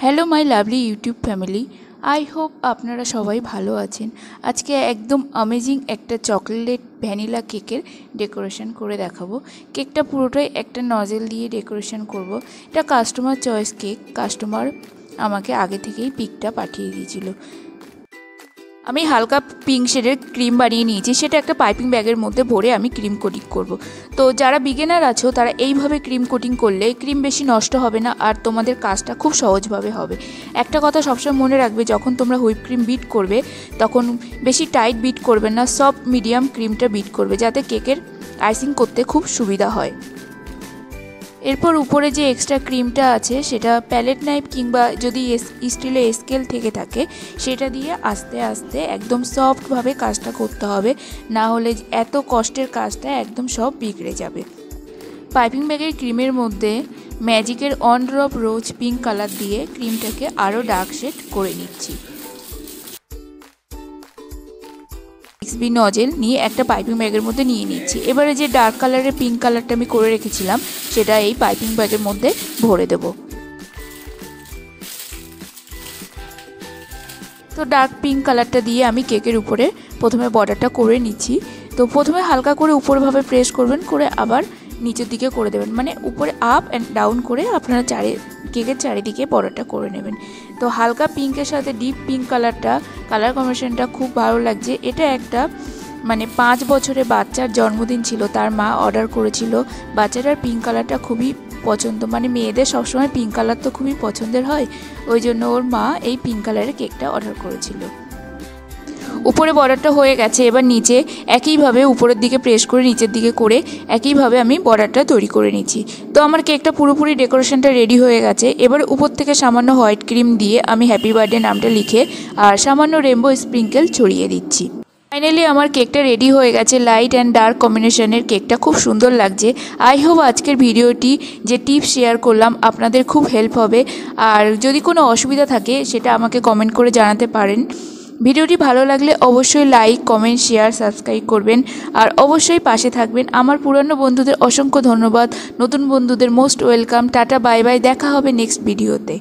Hello my lovely YouTube family, I hope আপনারা সবাই ভালো আছেন। আজকে একদম অ্যামেজিং একটা চকলেট ভ্যানিলা কেকের ডেকোরেশন করে দেখাবো। কেকটা পুরোটাই একটা নজেল দিয়ে ডেকোরেশন করব। এটা কাস্টমার চয়েস কেক। কাস্টমার আমাকে আগে থেকেই পিকটা পাঠিয়ে দিয়েছিল। আমি হালকা পিঙ্ক শেডের ক্রিম বানিয়ে নিয়েছি, সেটা একটা পাইপিং ব্যাগের মধ্যে ভরে আমি ক্রিম কোটিং করব। তো যারা বিগিনার আছো তারা এইভাবে ক্রিম কোটিং করলে ক্রিম বেশি নষ্ট হবে না আর তোমাদের কাজটা খুব সহজভাবে হবে। একটা কথা সবসময় মনে রাখবে, যখন তোমরা হুইপ ক্রিম বিট করবে তখন বেশি টাইট বিট করবে না, সফট মিডিয়াম ক্রিমটা বিট করবে যাতে কেকের আইসিং করতে খুব সুবিধা হয়। এরপর উপরে যে এক্সট্রা ক্রিমটা আছে সেটা প্যালেট নাইফ কিংবা যদি স্টিলের স্কেল থেকে থাকে সেটা দিয়ে আস্তে আস্তে একদম সফটভাবে কাজটা করতে হবে, না হলে এত কষ্টের কাজটা একদম সব বিগড়ে যাবে। পাইপিং ব্যাগের ক্রিমের মধ্যে ম্যাজিকের on drop rose pink colour দিয়ে ক্রিমটাকে আরও ডার্ক শেড করে নিচ্ছি। XB নজেল নিয়ে একটা পাইপিং ব্যাগের মধ্যে নিয়ে নিচ্ছি। এবারে যে ডার্ক কালারের পিঙ্ক কালারটা আমি করে রেখেছিলাম সেটা এই পাইপিং ব্যাগের মধ্যে ভরে দেব। তো ডার্ক পিঙ্ক কালারটা দিয়ে আমি কেকের উপরে প্রথমে বর্ডারটা করে নিচ্ছি। তো প্রথমে হালকা করে উপরভাবে প্রেস করবেন, করে আবার নিচের দিকে করে দেবেন, মানে উপরে আপ অ্যান্ড ডাউন করে আপনারা কেকের চারিদিকে বর্ডারটা করে নেবেন। তো হালকা পিঙ্কের সাথে ডিপ পিঙ্ক কালার কম্বিনেশনটা খুব ভালো লাগছে। এটা একটা 5 বছরের বাচ্চার জন্মদিন ছিল, তার মা অর্ডার করেছিল। বাচ্চাটার পিঙ্ক কালারটা খুবই পছন্দ, মেয়েদের সবসময় পিঙ্ক কালার তো খুবই পছন্দের হয়, ওই জন্য ওর মা এই পিঙ্ক কালারের কেকটা অর্ডার করেছিল। উপরে বর্ডারটা হয়ে গেছে, এবার নিচে একইভাবে উপরের দিকে প্রেস করে নিচের দিকে করে একইভাবে আমি বর্ডারটা তৈরি করে নিচ্ছি। তো আমার কেকটা পুরোপুরি ডেকোরেশনটা রেডি হয়ে গেছে। এবার উপর থেকে সামান্য হোয়াইট ক্রিম দিয়ে আমি হ্যাপি বার্থডে নামটা লিখে আর সামান্য রেনবো স্প্রিঙ্কেল ছড়িয়ে দিচ্ছি। ফাইনালি আমার কেকটা রেডি হয়ে গেছে। লাইট অ্যান্ড ডার্ক কম্বিনেশনের কেকটা খুব সুন্দর লাগছে। আই হোপ আজকের ভিডিওটি যে টিপস শেয়ার করলাম আপনাদের খুব হেল্প হবে। আর যদি কোনো অসুবিধা থাকে সেটা আমাকে কমেন্ট করে জানাতে পারেন। ভিডিওটি ভালো লাগলে অবশ্যই লাইক, কমেন্ট, শেয়ার, সাবস্ক্রাইব করবেন আর অবশ্যই পাশে থাকবেন। আমার পুরনো বন্ধুদের অসংখ্য ধন্যবাদ, নতুন বন্ধুদের most welcome. Tata, bye bye, দেখা হবে নেক্সট ভিডিওতে।